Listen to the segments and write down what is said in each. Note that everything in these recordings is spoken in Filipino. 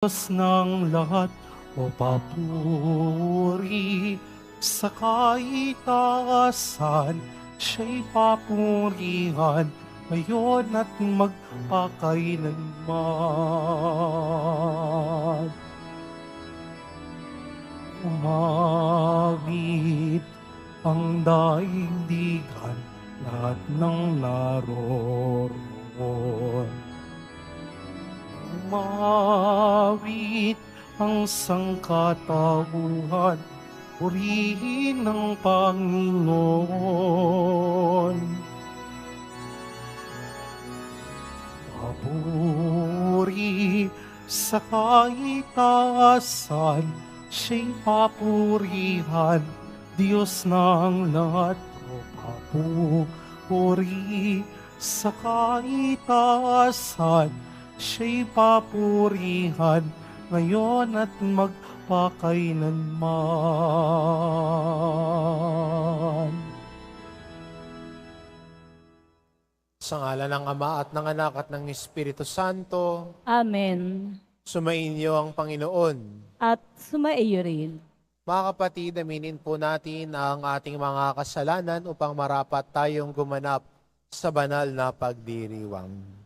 Diyos ng lahat, o papuri sa kaitaasan, siya'y papurihan ngayon at magpakailanman. Umawit ang daigdigan, lahat ng naroroon. Umawit ang sangkatauhan, purihin ng Panginoon. Papuri sa kaitaasan, siya'y papurihan, Diyos ng lahat. O papuri sa kaitaasan, siya'y papurihan ngayon at magpakailanman. Sa ngala ng Ama at ng Anak at ng Espiritu Santo, Amen. sumainyo ang Panginoon. At sumaiyo rin. Mga kapatid, aminin po natin ang ating mga kasalanan upang marapat tayong gumanap sa banal na pagdiriwang.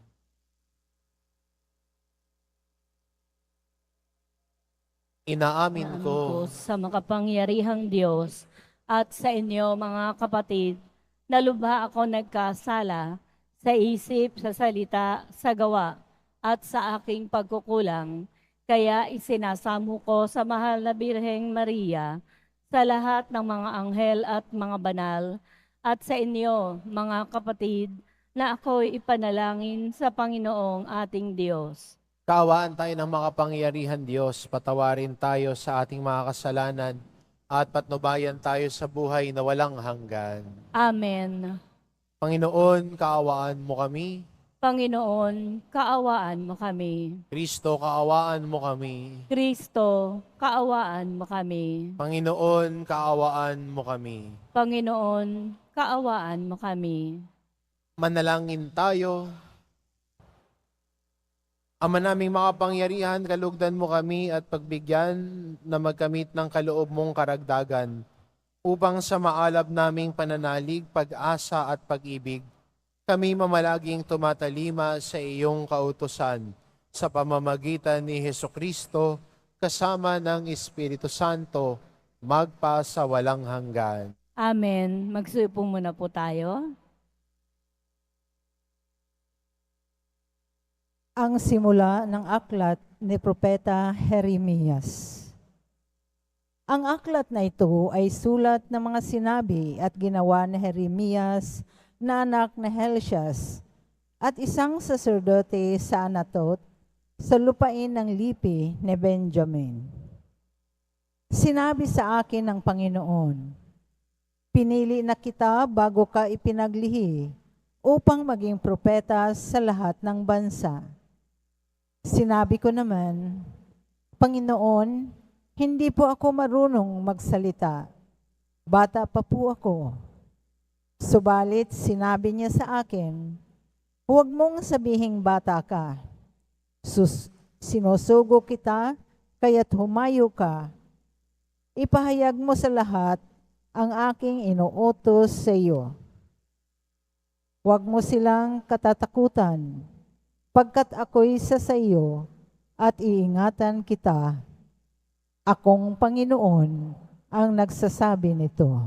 Inaamin ko sa makapangyarihang Diyos at sa inyo mga kapatid, na lubha ako nagkasala sa isip, sa salita, sa gawa, at sa aking pagkukulang. Kaya isinasamo ko sa mahal na Birheng Maria, sa lahat ng mga anghel at mga banal, at sa inyo mga kapatid, na ako'y ipanalangin sa Panginoong ating Diyos. kaawaan tayo ng makapangyarihan Diyos, patawarin tayo sa ating mga kasalanan, at patnubayan tayo sa buhay na walang hanggan. Amen. Panginoon, kaawaan mo kami. Panginoon, kaawaan mo kami. Kristo, kaawaan mo kami. Kristo, kaawaan mo kami. Panginoon, kaawaan mo kami. Panginoon, kaawaan mo kami. Manalangin tayo. Ama naming makapangyarihan, kalugdan mo kami at pagbigyan na magkamit ng kaloob mong karagdagan upang sa maalab naming pananalig, pag-asa at pag-ibig, kami mamalaging tumatalima sa iyong kautusan sa pamamagitan ni Hesukristo kasama ng Espiritu Santo magpa sa walang hanggan. Amen. Magsupo muna po tayo. Ang simula ng aklat ni Propeta Jeremias. Ang aklat na ito ay sulat ng mga sinabi at ginawa ni Jeremias na anak ni Helcias at isang saserdote sa Anatot sa lupain ng lipi ni Benjamin. Sinabi sa akin ng Panginoon, pinili na kita bago ka ipinaglihi upang maging propeta sa lahat ng bansa. Sinabi ko naman, Panginoon, hindi po ako marunong magsalita. Bata pa po ako. Subalit sinabi niya sa akin, huwag mong sabihing bata ka. Sinusugo kita, kaya't humayo ka. Ipahayag mo sa lahat ang aking inuutos sa iyo. Huwag mo silang katatakutan, pagkat ako'y sa iyo at iingatan kita. Akong Panginoon ang nagsasabi nito.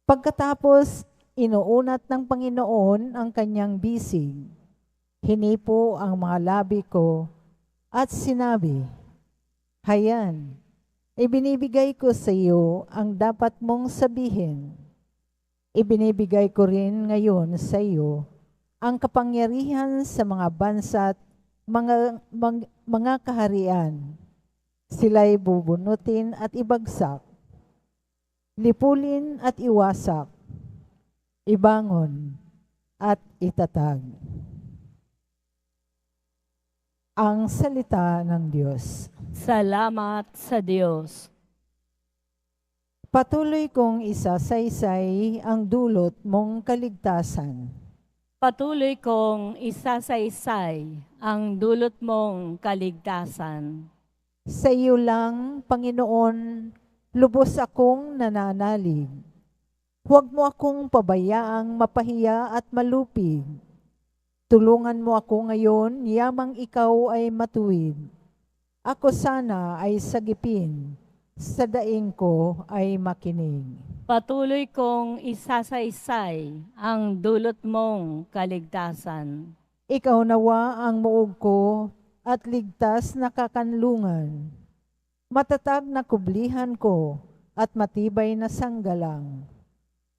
Pagkatapos, inuunat ng Panginoon ang kanyang bisig. Hinipo ang mga labi ko at sinabi, hayan, ibinibigay ko sa iyo ang dapat mong sabihin. Ibinibigay ko rin ngayon sa iyo ang kapangyarihan sa mga bansa at mga kaharian. Sila'y bubunutin at ibagsak, lipulin at iwasak, ibangon at itatag. Ang salita ng Diyos. Salamat sa Diyos. Patuloy kong isasaysay ang dulot mong kaligtasan. Patuloy kong isasaysay ang dulot mong kaligtasan. Sa iyo lang, Panginoon, lubos akong nananalig. Huwag mo akong pabayaang mapahiya at malupig. Tulungan mo ako ngayon, yamang ikaw ay matuwid. Ako sana ay sagipin, sa daing ko ay makinig. Patuloy kong isasaysay ang dulot mong kaligtasan. Ikaw nawa ang muog ko at ligtas na kakanlungan. Matatag na kublihan ko at matibay na sanggalang.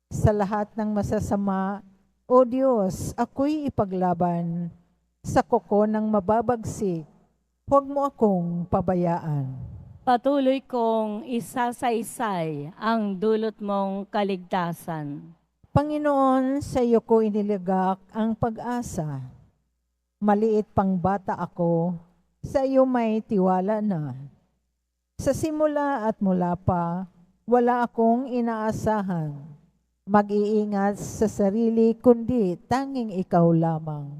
Sa lahat ng masasama, O Diyos, ako'y ipaglaban. Sa kuko ng mababagsik, huwag mo akong pabayaan. Patuloy kong isasaysay ang dulot mong kaligtasan. Panginoon, sa iyo ko iniligak ang pag-asa. Maliit pang bata ako, sa iyo may tiwala na. Sa simula at mula pa, wala akong inaasahan. Mag-iingat sa sarili, kundi tanging ikaw lamang.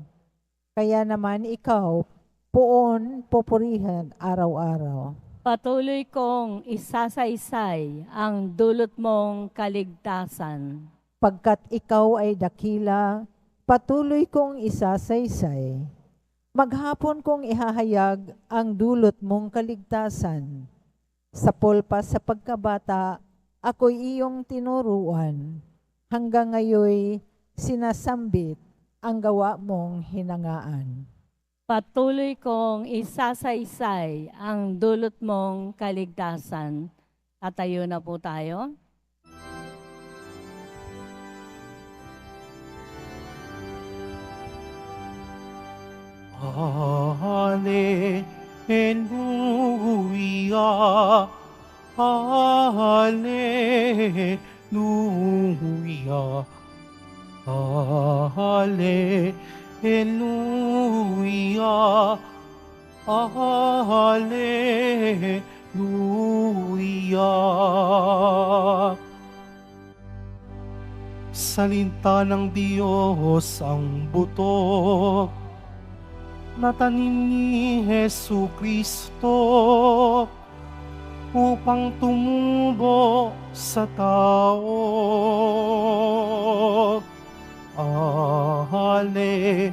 Kaya naman ikaw, poon pupurihan araw-araw. Patuloy kong isasaysay ang dulot mong kaligtasan. Pagkat ikaw ay dakila, patuloy kong isasaysay. Maghapon kong ihahayag ang dulot mong kaligtasan. Sa pulpa sa pagkabata, ako'y iyong tinuruan. Hanggang ngayoy sinasambit ang gawa mong hinangaan. Patuloy kong isasaysay ang dulot mong kaligtasan. Tatayo na po tayo. Hallelujah, Hallelujah, Hallelujah, Hallelujah. Salita ng Diyos ang buto na tanim ni Hesu Kristo upang tumubo sa tao. Hallelujah,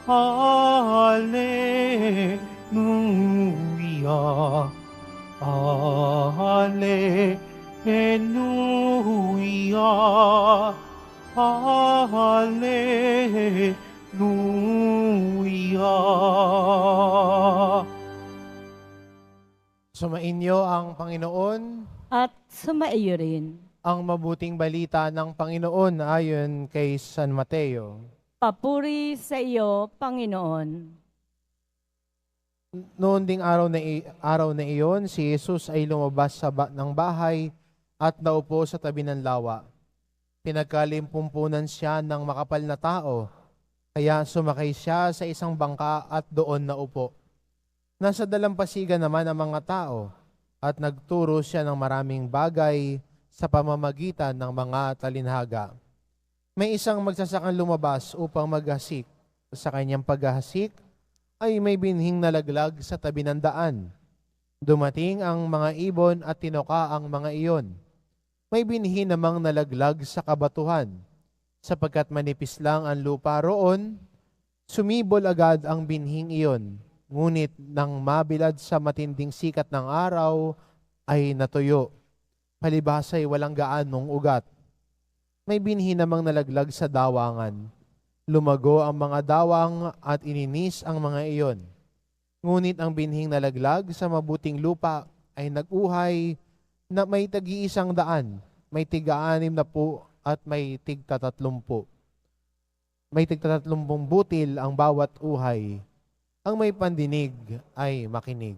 Hallelujah, Hallelujah, Hallelujah. Sumainyo ang Panginoon, At sumaiyo rin. ang mabuting balita ng Panginoon ayon kay San Mateo. Papuri sa iyo, Panginoon. Noon ding araw na iyon, si Jesus ay lumabas ng bahay at naupo sa tabi ng lawa. Pinagkalimpumpunan siya ng makapal na tao, kaya sumakay siya sa isang bangka at doon naupo. Nasa dalampasigan naman ang mga tao at nagturo siya ng maraming bagay sa pamamagitan ng mga talinhaga. May isang magsasakang lumabas upang maghasik. Sa kanyang paghahasik ay may binhing nalaglag sa tabi ng daan. Dumating ang mga ibon at tinuka ang mga iyon. May binhi namang nalaglag sa kabatuhan. Sapagkat manipis lang ang lupa roon, sumibol agad ang binhing iyon. Ngunit nang mabilad sa matinding sikat ng araw, ay natuyo. Palibhas ay walang gaanong ugat. May binhi namang nalaglag sa dawangan. Lumago ang mga dawang at ininis ang mga iyon. Ngunit ang binhing nalaglag sa mabuting lupa ay nag-uhay na may tag-iisang daan, may tig-60 at may tig-30. May tig-30 butil ang bawat uhay. Ang may pandinig ay makinig.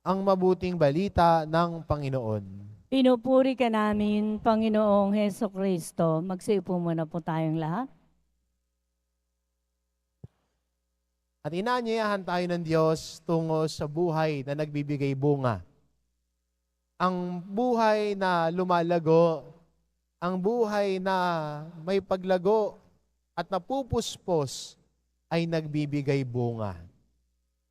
Ang mabuting balita ng Panginoon. Pinupuri ka namin, Panginoong Heso Kristo. Magsiupo muna po tayong lahat. At inaanyayahan tayo ng Diyos tungo sa buhay na nagbibigay bunga. Ang buhay na lumalago, ang buhay na may paglago at napupuspos ay nagbibigay bunga.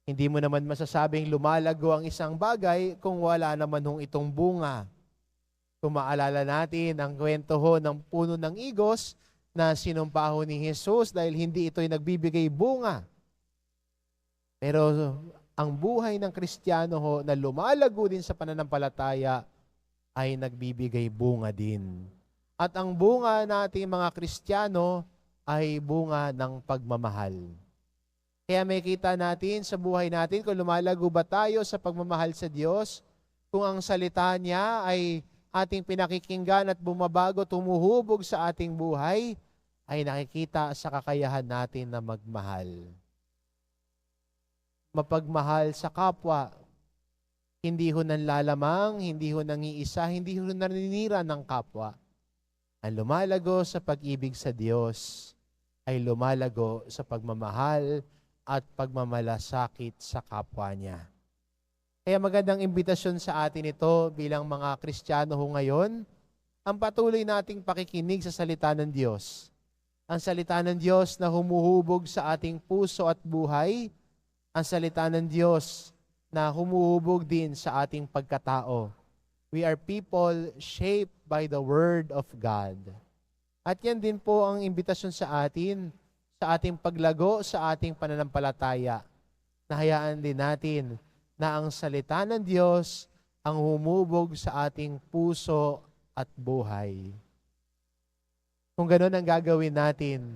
Hindi mo naman masasabing lumalago ang isang bagay kung wala naman hong itong bunga. Kung maalala natin ang kwento ho ng puno ng igos na sinumpa ho ni Jesus dahil hindi ito'y nagbibigay bunga. Pero ang buhay ng Kristiyano ho na lumalago din sa pananampalataya ay nagbibigay bunga din. At ang bunga nating mga Kristiyano ay bunga ng pagmamahal. Kaya may kita natin sa buhay natin kung lumalago ba tayo sa pagmamahal sa Diyos, kung ang salita niya ay ating pinakikinggan at bumabago, tumuhubog sa ating buhay, ay nakikita sa kakayahan natin na magmahal. Mapagmahal sa kapwa, hindi ho nanlalamang, hindi ho nangiisa, hindi ho naninira ng kapwa. Ang lumalago sa pag-ibig sa Diyos ay lumalago sa pagmamahal at pagmamalasakit sa kapwa niya. Kaya magandang imbitasyon sa atin ito bilang mga Kristiyano ho ngayon, ang patuloy nating pakikinig sa salita ng Diyos. Ang salita ng Diyos na humuhubog sa ating puso at buhay, ang salita ng Diyos na humuhubog din sa ating pagkatao. We are people shaped by the Word of God. At yan din po ang imbitasyon sa atin, sa ating paglago, sa ating pananampalataya. Nahayaan din natin na ang salita ng Diyos ang humubog sa ating puso at buhay. Kung gano'n ang gagawin natin,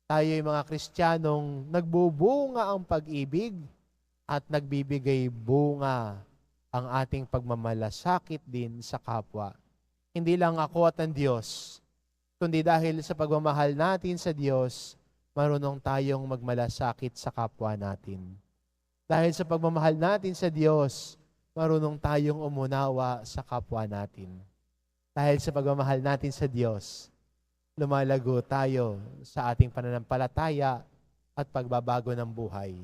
tayo'y mga Kristiyanong nagbubunga ang pag-ibig at nagbibigay bunga ang ating pagmamalasakit din sa kapwa. Hindi lang ako at ang Diyos, kundi dahil sa pagmamahal natin sa Diyos, marunong tayong magmalasakit sa kapwa natin. Dahil sa pagmamahal natin sa Diyos, marunong tayong umunawa sa kapwa natin. Dahil sa pagmamahal natin sa Diyos, lumalago tayo sa ating pananampalataya at pagbabago ng buhay.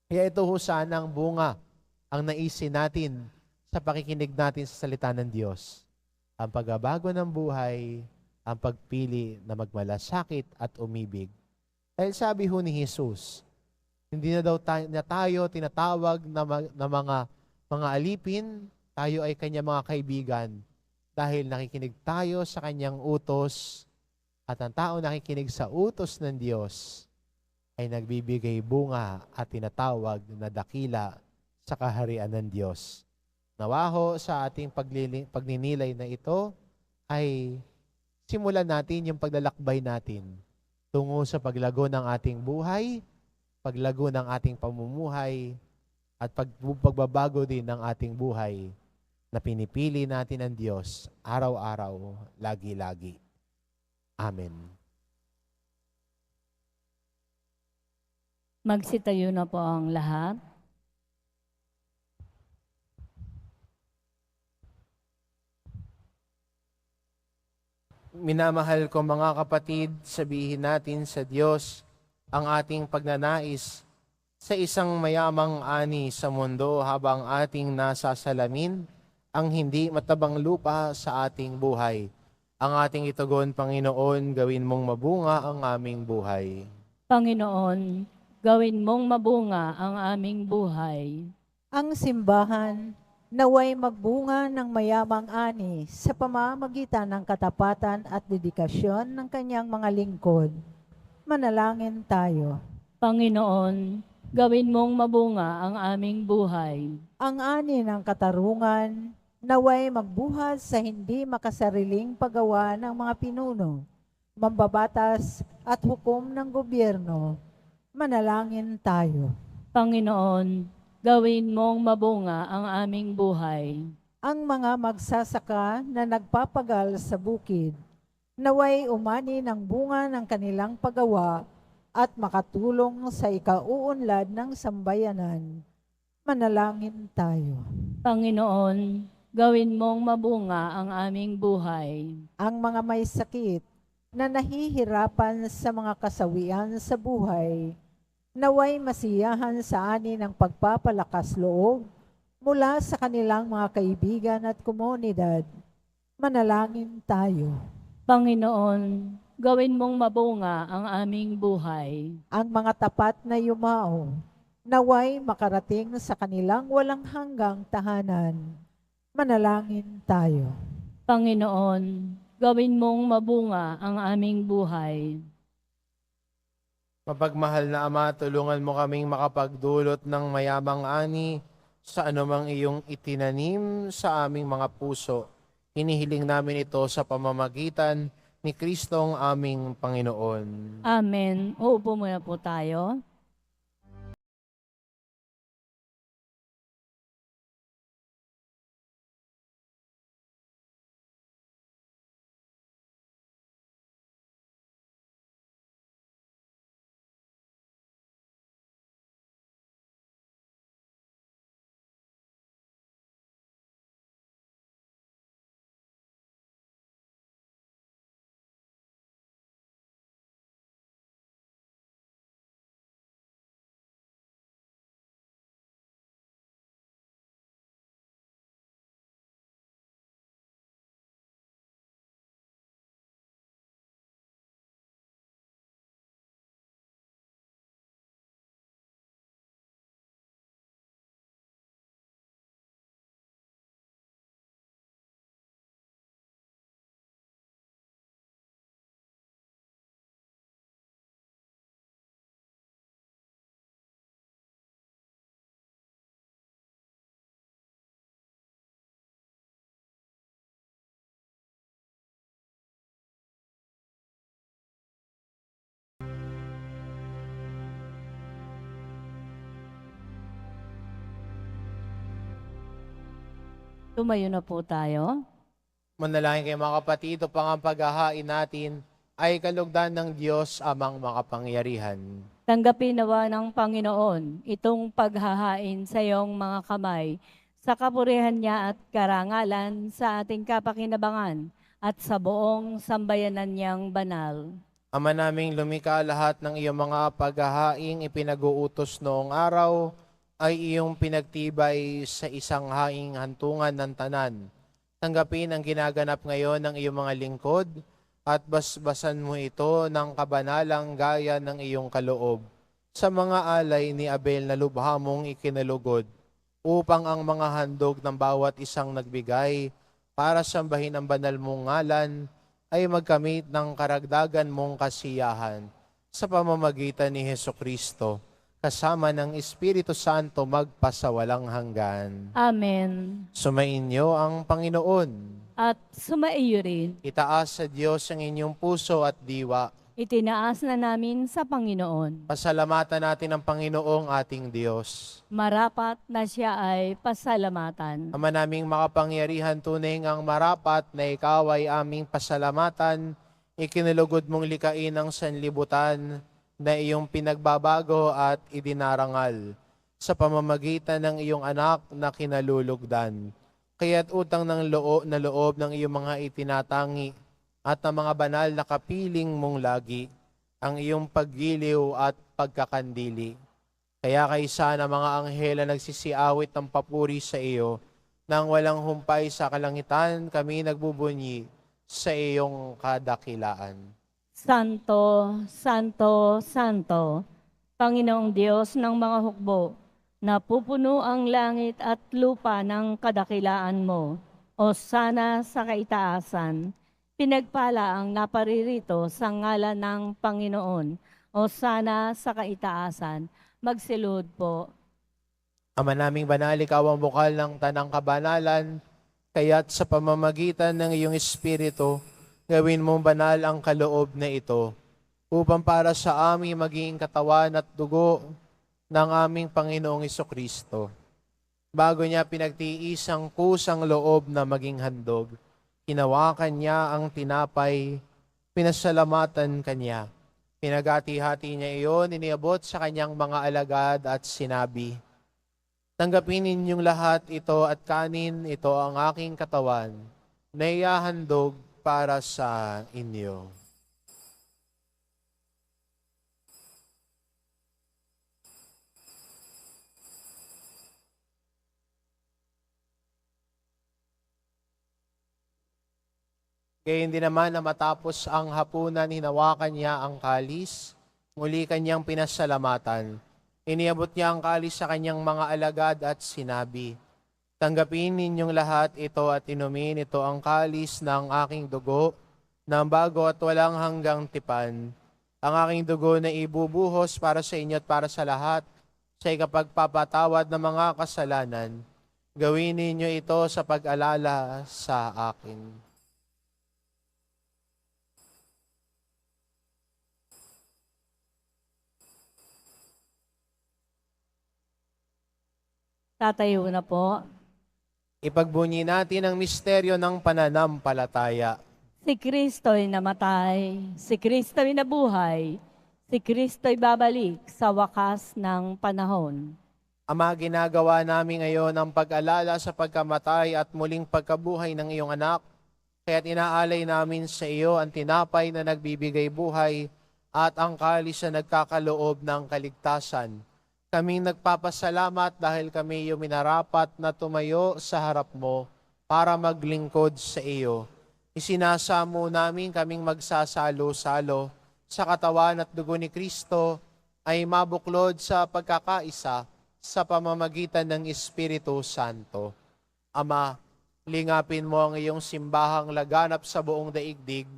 Kaya ito ho sana ang bunga ang naisin natin sa pakikinig natin sa salita ng Diyos. Ang pagbabago ng buhay, ang pagpili na magmalasakit at umibig. Dahil sabi ho ni Jesus, hindi na daw tayo tinatawag na mga alipin, tayo ay kanyang mga kaibigan dahil nakikinig tayo sa kanyang utos at ang tao nakikinig sa utos ng Diyos ay nagbibigay bunga at tinatawag na dakila sa kaharian ng Diyos. Nawaho sa ating pagninilay na ito ay simulan natin yung paglalakbay natin tungo sa paglago ng ating buhay, paglago ng ating pamumuhay, at pagbabago din ng ating buhay na pinipili natin ng Diyos araw-araw, lagi-lagi. Amen. Magsitayo na po ang lahat. Minamahal ko mga kapatid, sabihin natin sa Diyos ang ating pagnanais sa isang mayamang ani sa mundo habang ating nasasalamin ang hindi matabang lupa sa ating buhay. Ang ating itugon, Panginoon, gawin mong mabunga ang aming buhay. Panginoon, gawin mong mabunga ang aming buhay. Ang simbahan naway magbunga ng mayamang ani sa pamamagitan ng katapatan at dedikasyon ng kanyang mga lingkod. Manalangin tayo. Panginoon, gawin mong mabunga ang aming buhay. Ang ani ng katarungan naway magbuhat sa hindi makasariling paggawa ng mga pinuno, mambabatas at hukom ng gobyerno. Manalangin tayo. Panginoon, gawin mong mabunga ang aming buhay. Ang mga magsasaka na nagpapagal sa bukid, naway umani ng bunga ng kanilang paggawa at makatulong sa ikauunlad ng sambayanan. Manalangin tayo. Panginoon, gawin mong mabunga ang aming buhay. Ang mga may sakit na nahihirapan sa mga kasawian sa buhay, naway masiyahan sa ani ng pagpapalakas loob mula sa kanilang mga kaibigan at komunidad. Manalangin tayo. Panginoon, gawin mong mabunga ang aming buhay. Ang mga tapat na yumao, naway makarating sa kanilang walang hanggang tahanan. Manalangin tayo. Panginoon, gawin mong mabunga ang aming buhay. Mapagmahal na Ama, tulungan mo kaming makapagdulot ng mayamang ani sa anumang iyong itinanim sa aming mga puso. Hinihiling namin ito sa pamamagitan ni Kristong aming Panginoon. Amen. Uupo muna po tayo. Tumayo na po tayo. Manalangin kayo mga kapatid, upang ang paghahain natin ay kalugdan ng Diyos amang makapangyarihan. Tanggapin nawa ng Panginoon itong paghahain sa iyong mga kamay, sa kapurihan niya at karangalan sa ating kapakinabangan at sa buong sambayanan niyang banal. Ama naming lumikha, lahat ng iyong mga paghahaing ipinag-uutos noong araw ay iyong pinagtibay sa isang haing hantungan ng tanan. Tanggapin ang ginaganap ngayon ng iyong mga lingkod at basbasan mo ito ng kabanalang gaya ng iyong kaloob sa mga alay ni Abel na lubha mong ikinalugod, upang ang mga handog ng bawat isang nagbigay para sambahin ang banal mong ngalan ay magkamit ng karagdagan mong kasiyahan sa pamamagitan ni Hesukristo, kasama ng Espiritu Santo magpasawalang hanggan. Amen. Sumainyo ang Panginoon. At sumaiyo rin, Itaas sa Diyos ang inyong puso at diwa. itinaas na namin sa Panginoon. Pasalamatan natin ang Panginoong ating Diyos. Marapat na siya ay pasalamatan. Ama naming makapangyarihan, tunay ang marapat na ikaw ay aming pasalamatan. Ikinulugod mong likain ang sanlibutan na iyong pinagbabago at idinarangal sa pamamagitan ng iyong anak na kinalulugdan. Kaya't utang ng loob ng iyong mga itinatangi at ng mga banal na kapiling mong lagi ang iyong paggiliw at pagkakandili. Kaya kaysa na mga anghel na nagsisiawit ng papuri sa iyo, nang walang humpay sa kalangitan, kami nagbubunyi sa iyong kadakilaan. Santo, Santo, Santo, Panginoong Diyos ng mga hukbo, napupuno ang langit at lupa ng kadakilaan mo. O sana sa kaitaasan, pinagpala ang naparirito sa ngalan ng Panginoon. O sana sa kaitaasan, magsilud po. Ama naming banal, ikaw ang bukal ng tanang kabanalan, kaya't sa pamamagitan ng iyong Espiritu, gawin mong banal ang kaloob na ito, upang para sa aming maging katawan at dugo ng aming Panginoong Hesukristo. Bago niya pinagtiis ang kusang loob na maging handog, hinawakan niya ang tinapay, pinasalamatan kanya. Pinagati-hati niya iyon, iniabot sa kanyang mga alagad at sinabi, "Tanggapin ninyong lahat ito at kanin, ito ang aking katawan, na ihahandog para sa inyo." Kaya hindi naman na matapos ang hapunan, hinawakan niya ang kalis, muli kanyang pinasalamatan. Iniabot niya ang kalis sa kanyang mga alagad at sinabi, "Tanggapin ninyong lahat ito at inumin, ito ang kalis ng aking dugo, na bago at walang hanggang tipan. Ang aking dugo na ibubuhos para sa inyo at para sa lahat, sa ikapagpapatawad ng mga kasalanan. Gawin ninyo ito sa pag-alala sa akin." Tatayo na po. Ipagbunyi natin ang misteryo ng pananampalataya. Si Kristo'y namatay, si Kristo'y nabuhay, si Kristo'y babalik sa wakas ng panahon. Ama, ginagawa namin ngayon ang pag-alala sa pagkamatay at muling pagkabuhay ng iyong anak, kaya't inaalay namin sa iyo ang tinapay na nagbibigay buhay at ang kalis na nagkakaloob ng kaligtasan. Kaming nagpapasalamat dahil kami yung minarapat na tumayo sa harap mo para maglingkod sa iyo. Isinasamo namin kaming magsasalo-salo sa katawan at dugo ni Kristo ay mabuklod sa pagkakaisa sa pamamagitan ng Espiritu Santo. Ama, lingapin mo ang iyong simbahang laganap sa buong daigdig.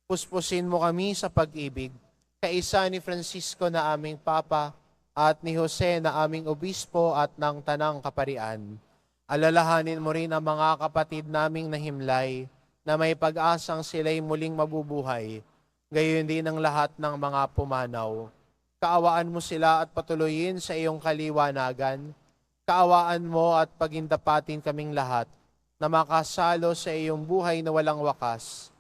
Puspusin mo kami sa pag-ibig, kaisa ni Francisco na aming Papa, at ni Jose na aming obispo at ng Tanang Kaparian. Alalahanin mo rin ang mga kapatid naming nahimlay na may pag-asang sila'y muling mabubuhay, gayon din ang lahat ng mga pumanaw. Kaawaan mo sila at patuloyin sa iyong kaliwanagan. Kaawaan mo at pagindapatin kaming lahat na makasalo sa iyong buhay na walang wakas.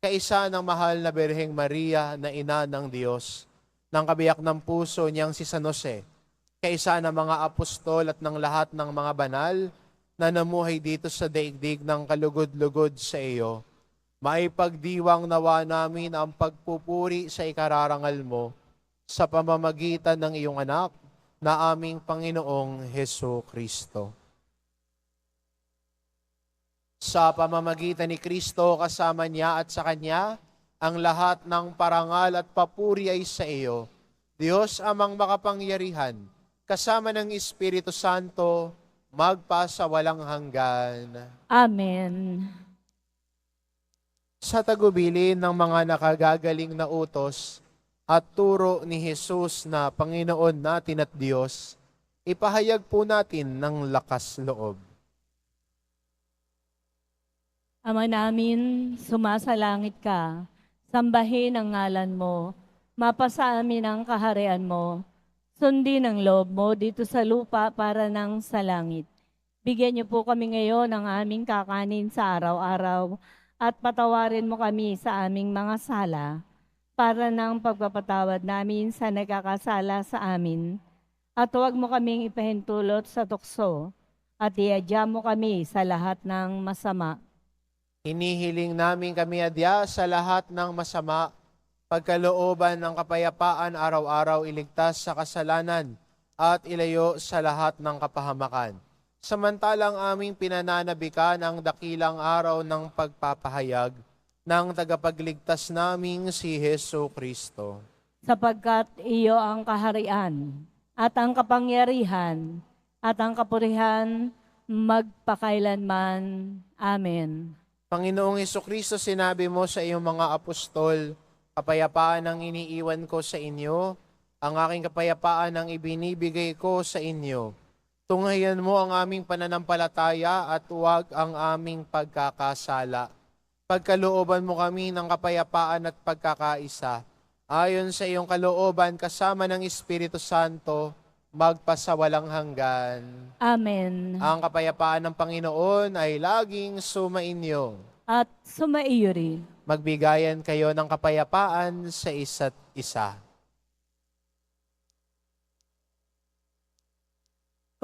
Kaisa ng mahal na Birheng Maria na ina ng Diyos, ng kabiyak ng puso niyang si San Jose, kaisa ng mga apostol at ng lahat ng mga banal na namuhay dito sa daigdig ng kalugod-lugod sa iyo. Maipagdiwang nawa namin ang pagpupuri sa ikararangal mo sa pamamagitan ng iyong anak na aming Panginoong Heso Kristo. Sa pamamagitan ni Kristo, kasama niya at sa Kanya, ang lahat ng parangal at papuri ay sa iyo, Diyos amang makapangyarihan, kasama ng Espiritu Santo, magpasa walang hanggan. Amen. Sa tagubilin ng mga nakagagaling na utos at turo ni Jesus na Panginoon natin at Diyos, ipahayag po natin ng lakas loob. Ama namin, sumasalangit ka. Sambahin ang ngalan mo, mapasa amin ang kaharian mo, sundin ang loob mo dito sa lupa para nang sa langit. Bigyan niyo po kami ngayon ng aming kakanin sa araw-araw at patawarin mo kami sa aming mga sala para nang pagpapatawad namin sa nagkakasala sa amin. At huwag mo kaming ipahintulot sa tukso at iadya mo kami sa lahat ng masama. Hinihiling namin kami adya sa lahat ng masama, pagkalooban ng kapayapaan araw-araw iligtas sa kasalanan at ilayo sa lahat ng kapahamakan. Samantalang aming pinananabikan ang dakilang araw ng pagpapahayag ng tagapagligtas naming si Heso Kristo. Sapagkat iyo ang kaharian at ang kapangyarihan at ang kapurihan magpakailanman. Amen. Panginoong Hesukristo, sinabi mo sa iyong mga apostol, kapayapaan ang iniiwan ko sa inyo, ang aking kapayapaan ang ibinibigay ko sa inyo. Tunghayan mo ang aming pananampalataya at huwag ang aming pagkakasala. Pagkalooban mo kami ng kapayapaan at pagkakaisa. Ayon sa iyong kalooban kasama ng Espiritu Santo, magpasawalang hanggan. Amen. Ang kapayapaan ng Panginoon ay laging sumainyo. At sumaiyo rin. Magbigayan kayo ng kapayapaan sa isa't isa.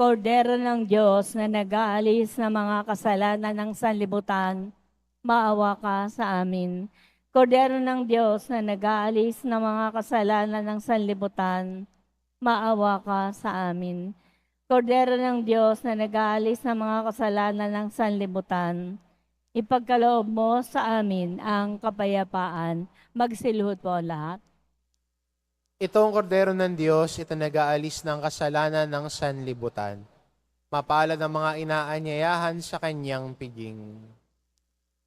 Kordero ng Diyos na nag-aalis ng mga kasalanan ng sanlibutan, maawa ka sa amin. Kordero ng Diyos na nag-aalis ng mga kasalanan ng sanlibutan, maawa ka sa amin. Kordero ng Diyos na nag-aalis ng mga kasalanan ng sanlibutan, Ipagkaloob mo sa amin ang kapayapaan. Magsiluhod po ang lahat. Itong kordero ng Diyos, ito nag-aalis ng kasalanan ng sanlibutan. Mapalad ang mga inaanyayahan sa kanyang piging.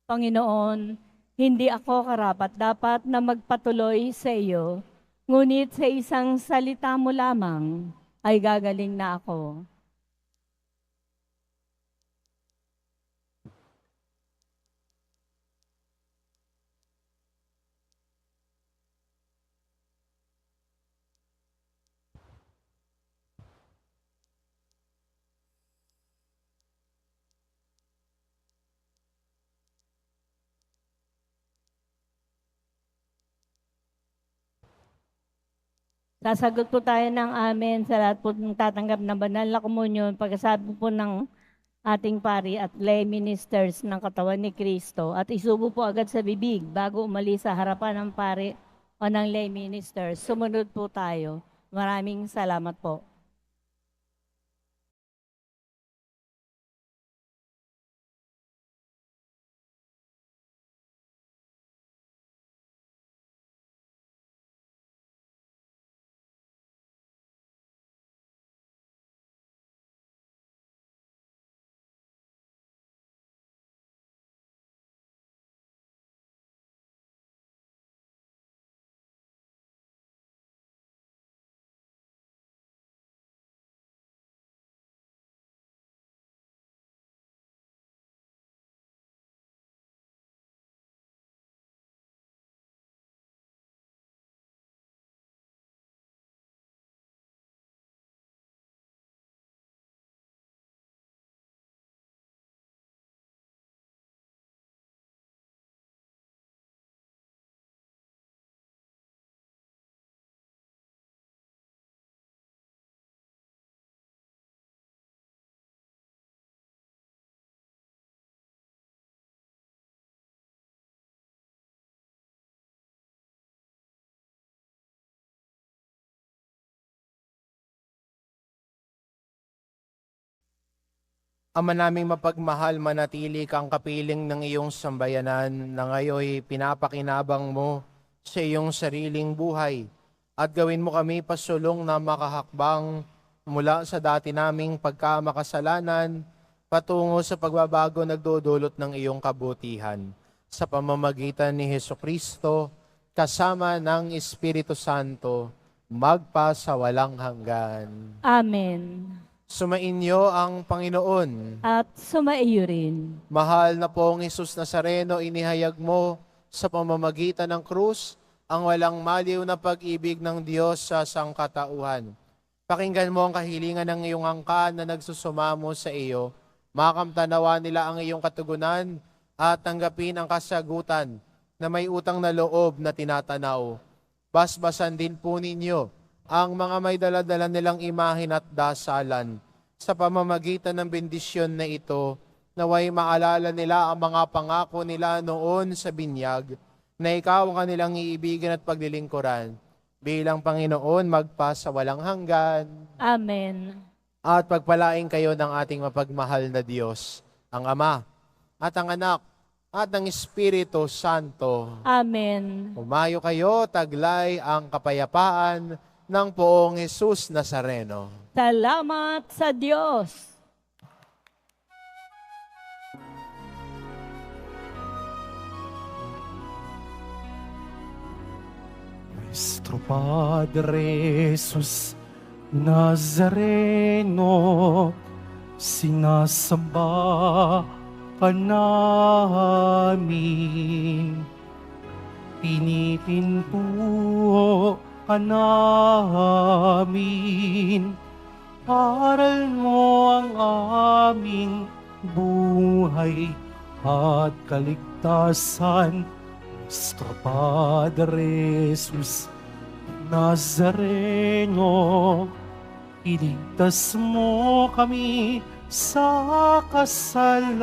Panginoon, hindi ako karapat-dapat na magpatuloy sa iyo, ngunit sa isang salita mo lamang ay gagaling na ako. Sasagot po tayo ng amen sa lahat po ng tatanggap ng banal na komunyon pagkasabi po ng ating pari at lay ministers ng katawan ni Kristo at isubo po agad sa bibig bago umalis sa harapan ng pari o ng lay ministers. Sumunod po tayo. Maraming salamat po. Ama naming mapagmahal, manatili kang kapiling ng iyong sambayanan na ngayoy pinapakinabang mo sa iyong sariling buhay at gawin mo kami pasulong na makahakbang mula sa dati naming pagkamakasalanan patungo sa pagbabago nagdudulot ng iyong kabutihan. Sa pamamagitan ni Hesukristo, kasama ng Espiritu Santo, magpa sa walang hanggan. Amen. Sumainyo ang Panginoon. At sumaiyo rin. Mahal na pong Jesus Nazareno, inihayag mo sa pamamagitan ng krus ang walang maliw na pag-ibig ng Diyos sa sangkatauhan. Pakinggan mo ang kahilingan ng iyong angkan na nagsusumamo sa iyo. Makamtanawa nila ang iyong katugunan at tanggapin ang kasagutan na may utang na loob na tinatanaw. Basbasan din po ninyo ang mga may daladala nilang imahin at dasalan. Sa pamamagitan ng bendisyon na ito, naway maalala nila ang mga pangako nila noon sa binyag, na ikaw ang kanilang iibigin at paglilingkuran. Bilang Panginoon, magpa sa walang hanggan. Amen. At pagpalain kayo ng ating mapagmahal na Diyos, ang Ama, at ang Anak, at ang Espiritu Santo. Amen. Umayo kayo, taglay ang kapayapaan ng poong Jesus Nazareno. Salamat sa Diyos. Nuestro Padre Jesus Nazareno, sinasamba ka namin. Pinipinto ka namin. Aral mo ang aming buhay at kaligtasan. Nuestro Padre Jesus Nazareno, iligtas mo kami sa kasalanan.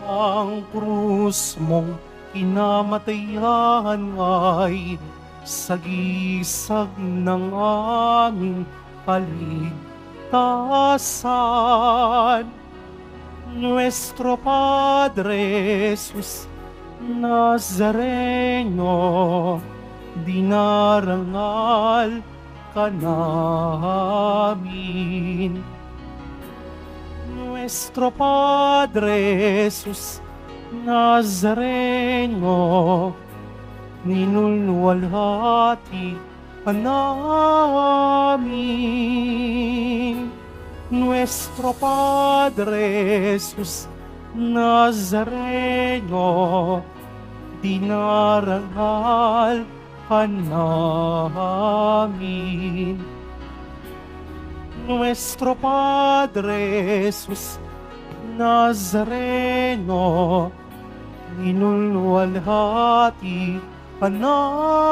Ang krus mong kinamatayan ay sagisag ng aming kaligtasan. Nuestro Padre Jesus Nazareno, dinarangal ka namin. Nuestro Padre Jesus Nazareno, ninulwalhati ka namin. Nuestro Padre Jesus Nazareno, dinarangal ka namin. Nuestro Padre Jesus Nazareno, ninulwalhati ka namin.